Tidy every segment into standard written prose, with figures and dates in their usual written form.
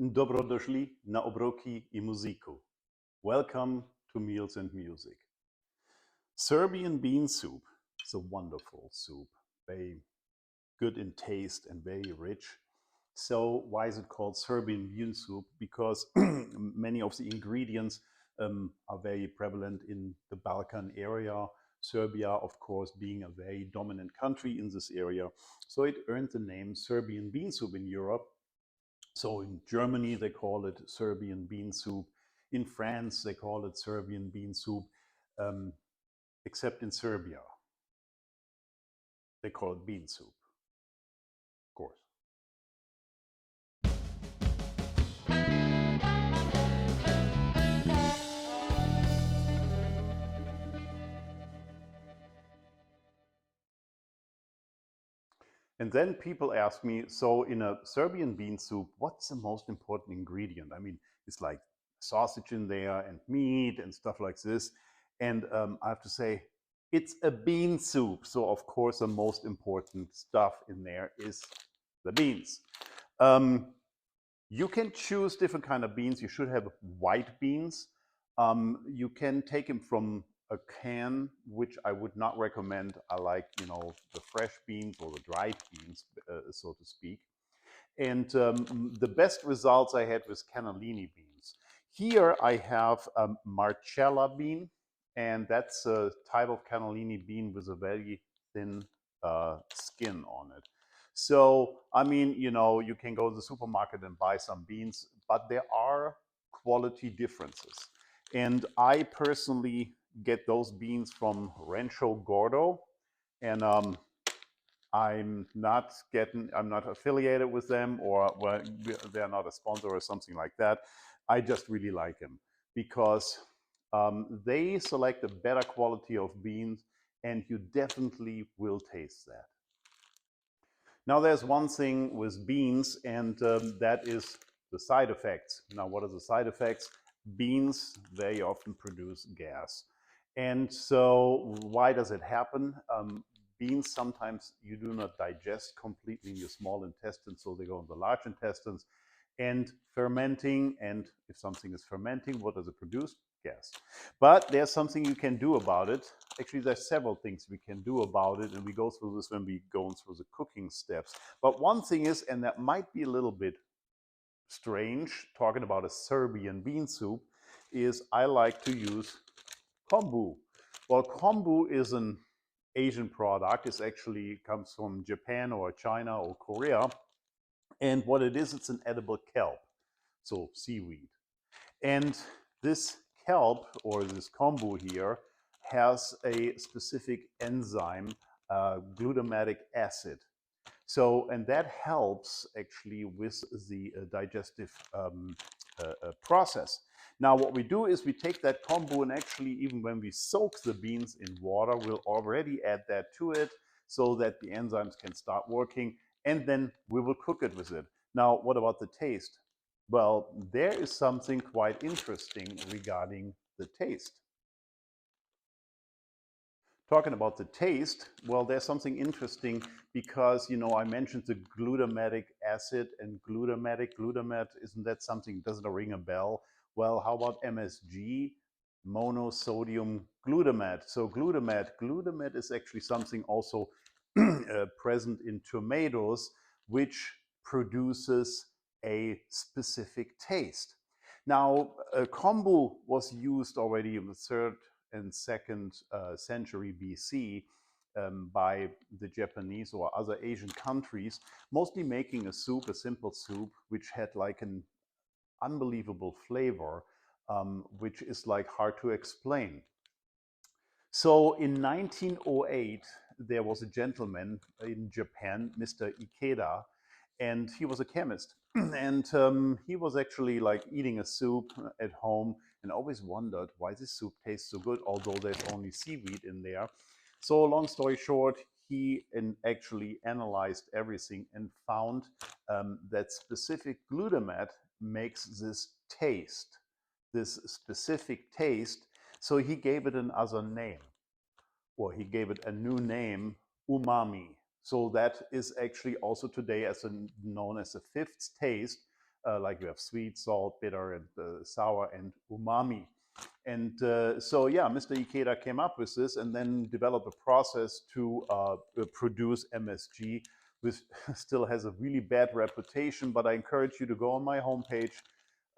Dobrodošli na obroki I muziku. Welcome to Meals and Music. Serbian bean soup is a wonderful soup, very good in taste and very rich. So why is it called Serbian bean soup? Because many of the ingredients are very prevalent in the Balkan area. Serbia, of course, being a very dominant country in this area. So it earned the name Serbian bean soup in Europe. So in Germany, they call it Serbian bean soup. In France, they call it Serbian bean soup, um, except in Serbia, they call it bean soup, of course. And then people ask me, so in a Serbian bean soup, what's the most important ingredient? I mean, it's like sausage in there and meat and stuff like this. And I have to say, it's a bean soup. So, of course, the most important stuff in there is the beans. You can choose different kind of beans. You should have white beans. You can take them from a can, which I would not recommend. I like, the fresh beans or the dried beans, so to speak. And the best results I had was cannellini beans. Here I have marcella bean, and that's a type of cannellini bean with a very thin skin on it. So, I mean, you can go to the supermarket and buy some beans, but there are quality differences. And I personally get those beans from Rancho Gordo, and I'm not affiliated with them, or well, they're not a sponsor or something like that. I just really like them because they select a better quality of beans, and you definitely will taste that. Now, there's one thing with beans, and that is the side effects. Now, what are the side effects? Beans very often produce gas. And so, why does it happen? Beans sometimes you do not digest completely in your small intestine, so they go in the large intestines. And fermenting, and if something is fermenting, what does it produce? Gas. But there's something you can do about it. Actually, there's several things we can do about it, and we go through this when we go through the cooking steps. But one thing is, and that might be a little bit strange, talking about a Serbian bean soup, is I like to use kombu. Well, kombu is an Asian product. It actually comes from Japan or China or Korea. And what it is, it's an edible kelp, so seaweed. And this kelp, or this kombu here, has a specific enzyme, glutamatic acid. So, and that helps actually with the digestive process. Now, what we do is we take that kombu, and actually, even when we soak the beans in water, we'll already add that to it so that the enzymes can start working, and then we will cook it with it. Now, what about the taste? Well, there is something quite interesting regarding the taste. Talking about the taste, well, there's something interesting because, I mentioned the glutamatic acid and glutamate, isn't that something, doesn't it ring a bell? Well, how about MSG, monosodium glutamate? So glutamate is actually something also present in tomatoes, which produces a specific taste. Now, kombu was used already in the third and second century BC by the Japanese or other Asian countries, mostly making a soup, a simple soup, which had like an unbelievable flavor, which is like hard to explain. So in 1908, there was a gentleman in Japan, Mr. Ikeda, and he was a chemist. And he was actually like eating a soup at home and always wondered why this soup tastes so good, although there's only seaweed in there. So, long story short, he actually analyzed everything and found that specific glutamate makes this taste, this specific taste. So, he gave it another name, or he gave it a new name, umami. So that is actually also today known as the fifth taste, like you have sweet, salt, bitter, and sour, and umami. And so, yeah, Mr. Ikeda came up with this and then developed a process to produce MSG, which still has a really bad reputation. But I encourage you to go on my homepage,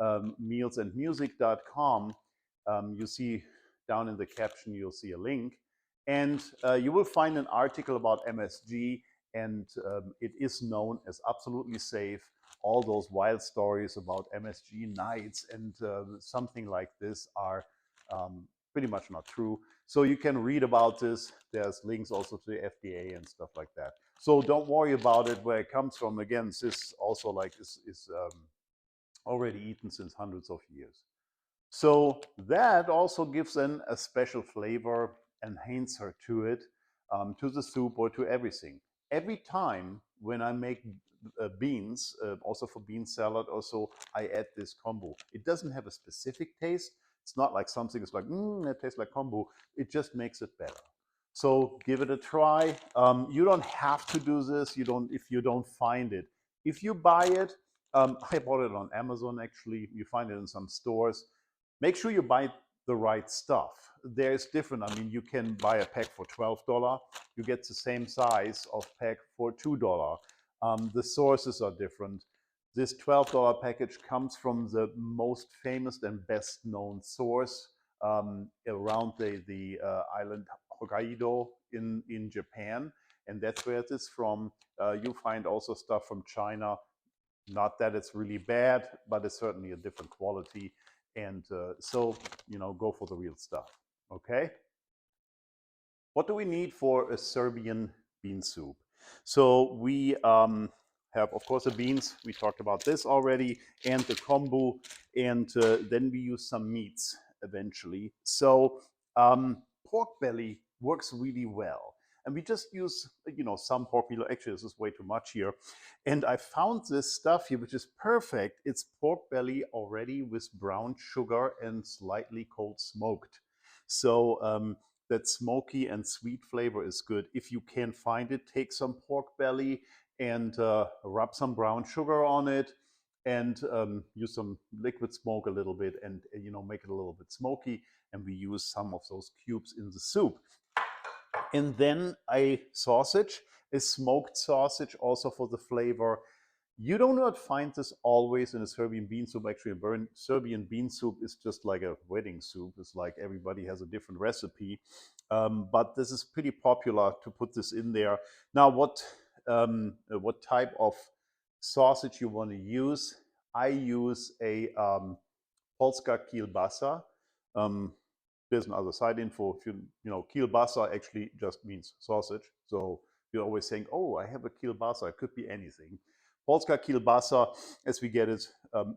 mealsandmusic.com. You see down in the caption, you'll see a link. And you will find an article about MSG, and it is known as absolutely safe. All those wild stories about MSG nights and something like this are pretty much not true. So you can read about this. There's links also to the FDA and stuff like that. So don't worry about it, where it comes from. Again, this also like is already eaten since hundreds of years. So that also gives then a special flavor enhancer to it, to the soup or to everything. Every time when I make beans, also for bean salad, also I add this kombu. It doesn't have a specific taste. It's not like something is like, that tastes like kombu. It just makes it better. So give it a try. You don't have to do this. You don't if you don't find it. If you buy it, I bought it on Amazon actually. You find it in some stores. Make sure you buy the right stuff. There's different. I mean, you can buy a pack for $12. You get the same size of pack for $2. The sources are different. This $12 package comes from the most famous and best known source around the island Hokkaido in Japan. And that's where it is from. You find also stuff from China. Not that it's really bad, but it's certainly a different quality. And so, go for the real stuff. Okay? What do we need for a Serbian bean soup? So we have, of course, the beans. We talked about this already, and the kombu, and then we use some meats eventually. So pork belly works really well. And we just use, some pork belly. Actually, this is way too much here. And I found this stuff here, which is perfect. It's pork belly already with brown sugar and slightly cold smoked. So that smoky and sweet flavor is good. If you can find it, take some pork belly and rub some brown sugar on it, and use some liquid smoke a little bit, and make it a little bit smoky. And we use some of those cubes in the soup. And then a sausage, a smoked sausage, also for the flavor. You do not find this always in a Serbian bean soup. Actually, a Serbian bean soup is just like a wedding soup. It's like everybody has a different recipe. But this is pretty popular to put this in there. Now, what type of sausage you want to use? I use a Polska kielbasa. There's another side info. If kielbasa actually just means sausage. So you're always saying, oh, I have a kielbasa. It could be anything. Polska kielbasa, as we get it,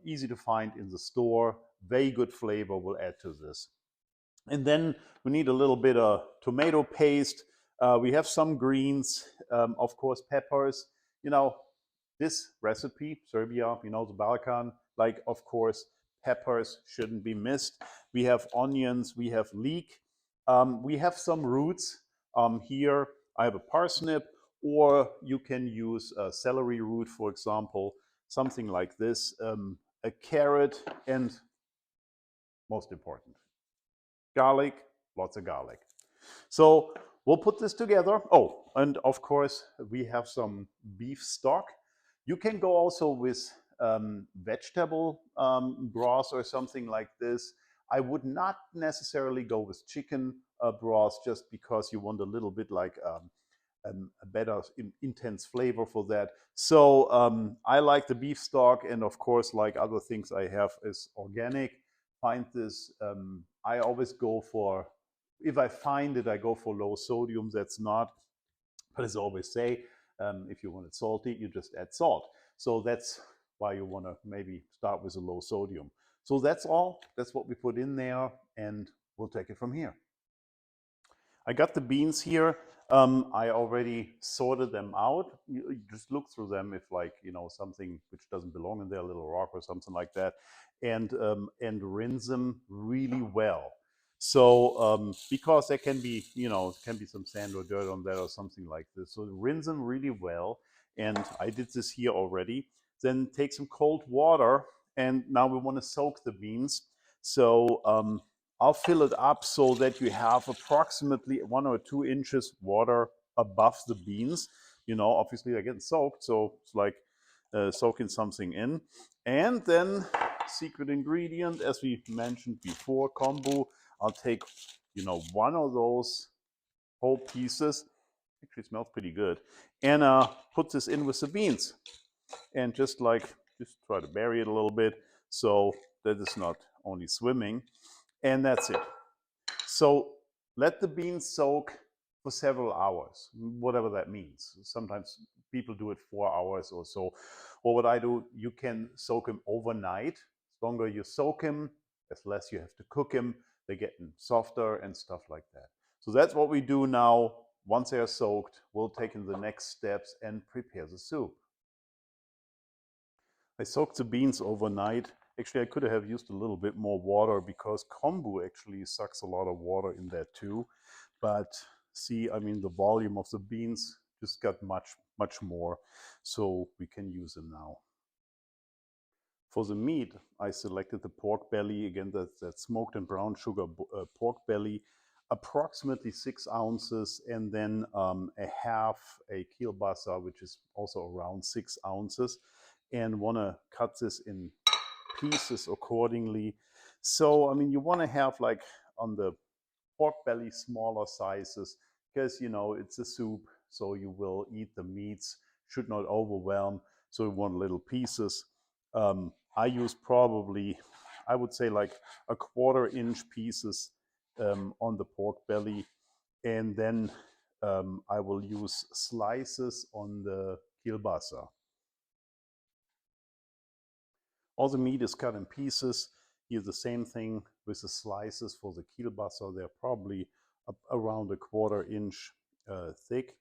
easy to find in the store. Very good flavor will add to this. And then we need a little bit of tomato paste. We have some greens, of course, peppers. This recipe, Serbia, the Balkan, of course, peppers shouldn't be missed. We have onions, we have leek, we have some roots. Here I have a parsnip, or you can use a celery root, for example, something like this, a carrot, and most important, garlic, lots of garlic. So we'll put this together. Oh, and of course, we have some beef stock. You can go also with vegetable broth or something like this. I would not necessarily go with chicken broth, just because you want a little bit like a better intense flavor for that. So I like the beef stock, and of course, like other things I have is organic. Find this. I always go for, if I find it, I go for low sodium. That's not, but as I always say, if you want it salty, you just add salt. So that's why you want to maybe start with a low sodium. So that's all. That's what we put in there, and we'll take it from here. I got the beans here. I already sorted them out. You just look through them if something which doesn't belong in there, a little rock or something like that, and rinse them really well. So because there can be some sand or dirt on there or something like this. So rinse them really well. And I did this here already. Then take some cold water, and now we want to soak the beans. So I'll fill it up so that you have approximately 1 or 2 inches water above the beans. You know, obviously they're getting soaked, so it's like soaking something in. And then secret ingredient, as we mentioned before, kombu. I'll take, you know, one of those whole pieces. Actually smells pretty good. And put this in with the beans. And just try to bury it a little bit so that it's not only swimming. And that's it. So let the beans soak for several hours, whatever that means. Sometimes people do it 4 hours or so. Or what I do, you can soak them overnight. The longer you soak them, as less you have to cook them. They're getting softer and stuff like that. So that's what we do now. Once they are soaked, we'll take in the next steps and prepare the soup. I soaked the beans overnight. Actually, I could have used a little bit more water because kombu actually sucks a lot of water in there too. But see, I mean, the volume of the beans just got much more, so we can use them now. For the meat, I selected the pork belly, again, that smoked and brown sugar pork belly, approximately 6 ounces, and then a half a kielbasa, which is also around 6 ounces, and want to cut this in pieces accordingly. So, I mean, you want to have like on the pork belly smaller sizes because, you know, it's a soup, so you will eat the meats, should not overwhelm, so you want little pieces. I use probably, I would say like a 1/4 inch pieces on the pork belly, and then I will use slices on the kielbasa. All the meat is cut in pieces. Here the same thing with the slices for the kielbasa. They're probably around a 1/4 inch thick.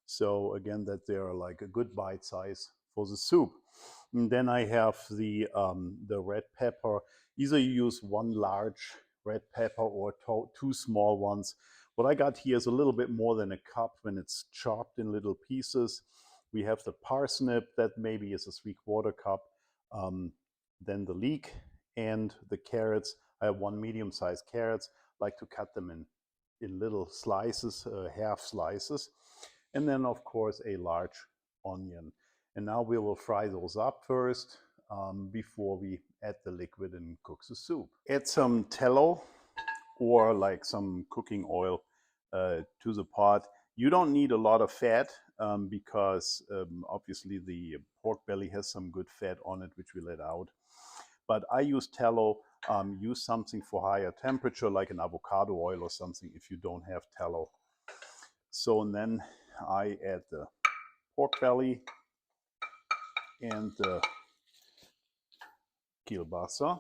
So again, that they are like a good bite size for the soup. And then I have the red pepper. Either you use one large red pepper or 2 small ones. What I got here is a little bit more than a cup when it's chopped in little pieces. We have the parsnip, that maybe is a 3/4 cup. Then the leek and the carrots. I have 1 medium-sized carrots. I like to cut them in little slices, half slices. And then, of course, a large onion. And now we will fry those up first before we add the liquid and cook the soup. Add some tallow or like some cooking oil to the pot. You don't need a lot of fat because obviously the pork belly has some good fat on it, which we let out. But I use tallow. Use something for higher temperature, like an avocado oil or something if you don't have tallow. So, and then I add the pork belly and the kielbasa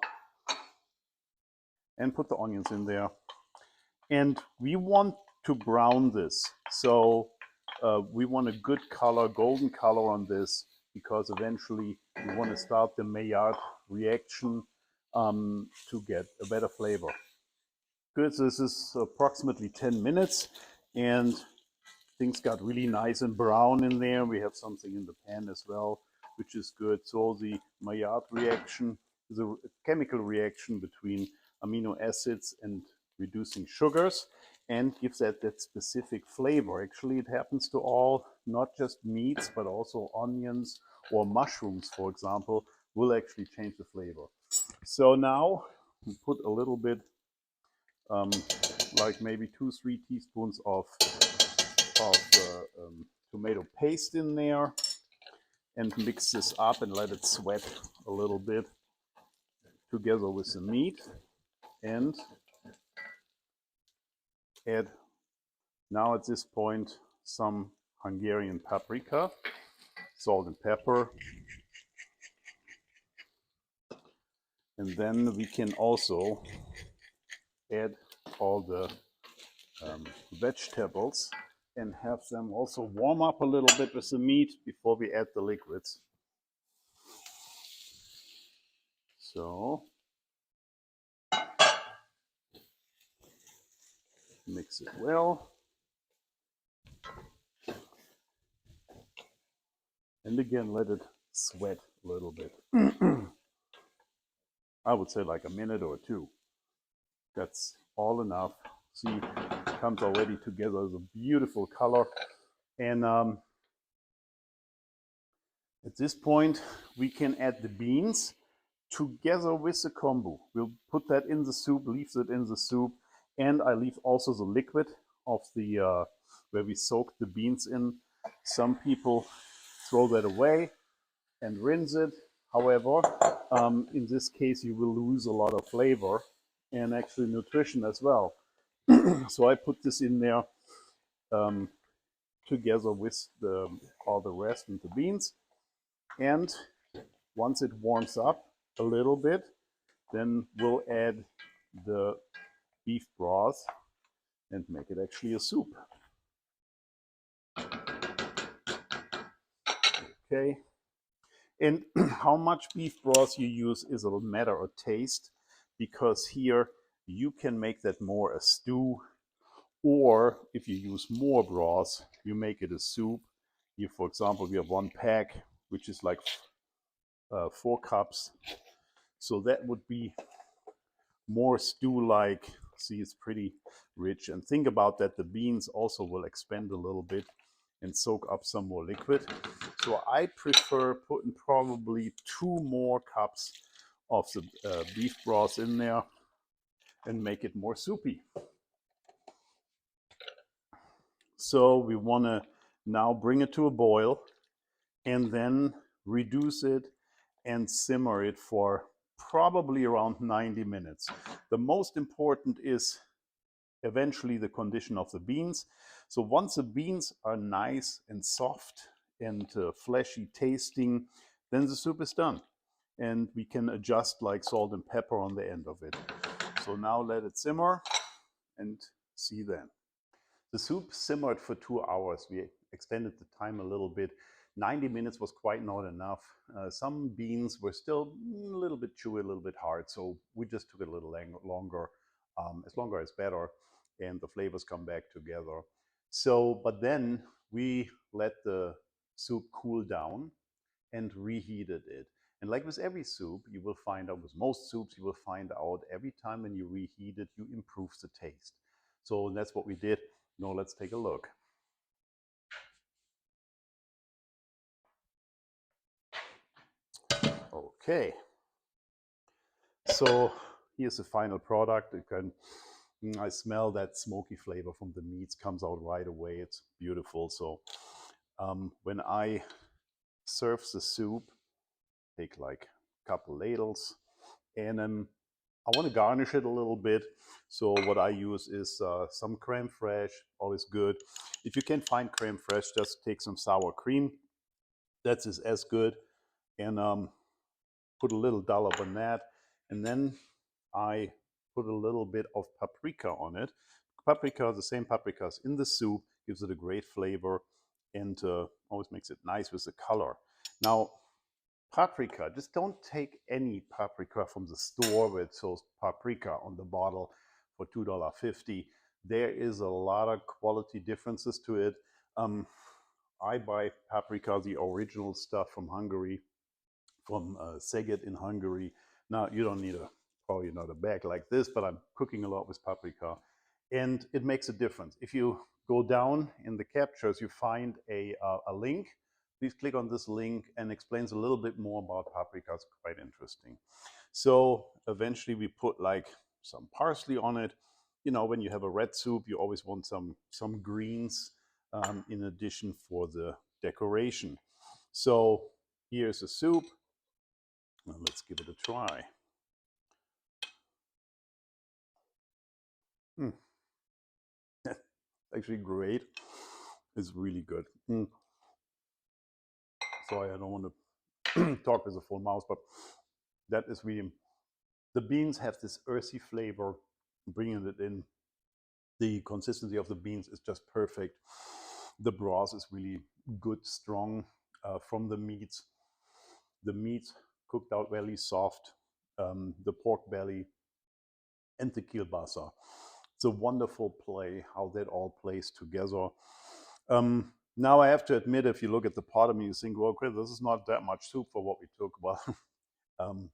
and put the onions in there. And we want to brown this. So we want a good color, golden color on this, because eventually we want to start the Maillard reaction to get a better flavor. Good, so this is approximately 10 minutes and things got really nice and brown in there. We have something in the pan as well, which is good. So the Maillard reaction is a chemical reaction between amino acids and reducing sugars and gives that specific flavor. Actually, it happens to all, not just meats, but also onions or mushrooms, for example, will actually change the flavor. So now we put a little bit, like maybe 2-3 teaspoons of tomato paste in there and mix this up and let it sweat a little bit together with the meat, and add now at this point some Hungarian paprika, salt and pepper, and then we can also add all the vegetables and have them also warm up a little bit with the meat before we add the liquids. So mix it well. And again, let it sweat a little bit. I would say like a minute or two. That's all enough. See, it comes already together as a beautiful color. And at this point, we can add the beans together with the kombu. We'll put that in the soup, leave it in the soup, and I leave also the liquid of the where we soak the beans in. Some people throw that away and rinse it. However, in this case, you will lose a lot of flavor and actually nutrition as well. So I put this in there together with all the rest and the beans. And once it warms up a little bit, then we'll add the beef broth and make it actually a soup. Okay. And how much beef broth you use is a matter of taste, because here you can make that more a stew, or if you use more broth, you make it a soup. Here, for example, we have 1 pack, which is like 4 cups. So that would be more stew-like. See, it's pretty rich. And think about that, the beans also will expand a little bit and soak up some more liquid. So I prefer putting probably 2 more cups of the beef broth in there and make it more soupy. So we want to now bring it to a boil and then reduce it and simmer it for probably around 90 minutes. The most important is eventually the condition of the beans. So once the beans are nice and soft and fleshy tasting, then the soup is done. And we can adjust like salt and pepper on the end of it. So now let it simmer and see then. The soup simmered for 2 hours. We extended the time a little bit. 90 minutes was quite not enough. Some beans were still a little bit chewy, a little bit hard, so we just took it a little longer. As longer as better, and the flavors come back together. So, but then we let the soup cool down and reheated it. And like with every soup, you will find out, with most soups, you will find out every time when you reheat it, you improve the taste. So that's what we did. Now let's take a look. Okay. So here's the final product. I smell that smoky flavor from the meats comes out right away. It's beautiful. So when I serve the soup, take like a couple ladles, and I want to garnish it a little bit. So what I use is some creme fraiche, always good. If you can't find creme fraiche, just take some sour cream. That's as good. And put a little dollop on that. And then I put a little bit of paprika on it. Paprika, the same paprikas in the soup, gives it a great flavor and always makes it nice with the color. Now, paprika, just don't take any paprika from the store where it shows paprika on the bottle for $2.50. There is a lot of quality differences to it. I buy paprika, the original stuff from Hungary, from Szeged in Hungary. Now, you don't need probably not a bag like this, but I'm cooking a lot with paprika, and it makes a difference. If you go down in the captures, you find a link. Please click on this link, and explains a little bit more about paprika. It's quite interesting. So eventually we put like some parsley on it. You know, when you have a red soup, you always want some greens in addition for the decoration. So here's the soup. Now let's give it a try. Actually great. It's really good. Sorry, I don't want to talk with a full mouth, but that is really, the beans have this earthy flavor, bringing it in. The consistency of the beans is just perfect. The broth is really good, strong from the meats. The meat cooked out really soft. The pork belly and the kielbasa. It's a wonderful play how that all plays together. Now, I have to admit, if you look at the pot of me, you think, well, okay, this is not that much soup for what we took. Well, um,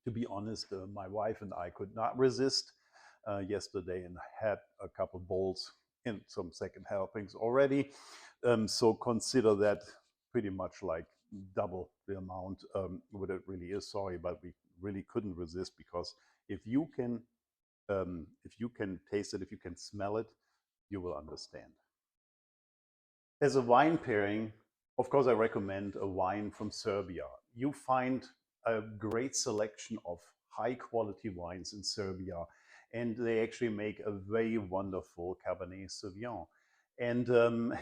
to be honest, my wife and I could not resist yesterday and had a couple bowls and some second helpings already. So consider that pretty much like double the amount what it really is. Sorry, but we really couldn't resist, because if you can taste it, if you can smell it, you will understand. As a wine pairing, of course, I recommend a wine from Serbia. You find a great selection of high quality wines in Serbia, and they actually make a very wonderful Cabernet Sauvignon. And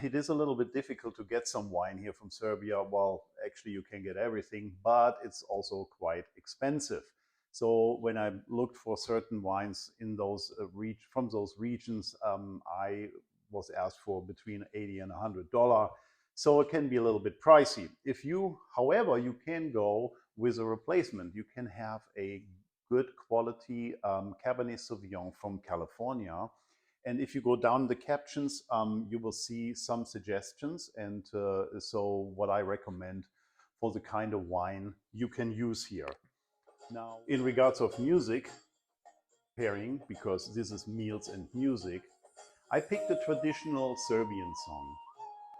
it is a little bit difficult to get some wine here from Serbia. Well, actually, you can get everything, but it's also quite expensive. So when I looked for certain wines in those from those regions, I was asked for between $80 and $100. So it can be a little bit pricey. If you, however, you can go with a replacement. You can have a good quality Cabernet Sauvignon from California. And if you go down the captions, you will see some suggestions. And so what I recommend for the kind of wine you can use here. Now, in regards of music pairing, because this is meals and music, I picked a traditional Serbian song,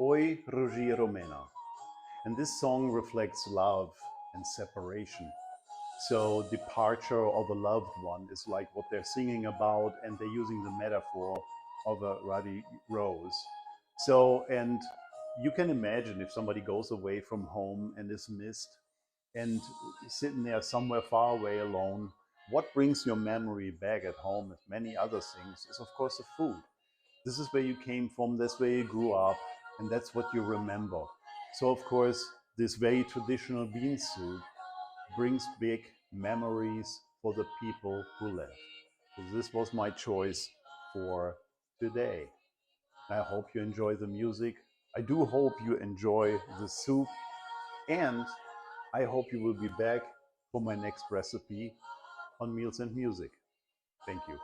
Oj Ruži Romena. And this song reflects love and separation. So departure of a loved one is like what they're singing about, and they're using the metaphor of a ruddy rose. So, and you can imagine if somebody goes away from home and is missed and sitting there somewhere far away alone, what brings your memory back at home, as many other things, is of course the food. This is where you came from, that's where you grew up, and that's what you remember. So of course, this very traditional bean soup brings big memories for the people who left. So this was my choice for today. I hope you enjoy the music. I do hope you enjoy the soup, and I hope you will be back for my next recipe on Meals and Music. Thank you.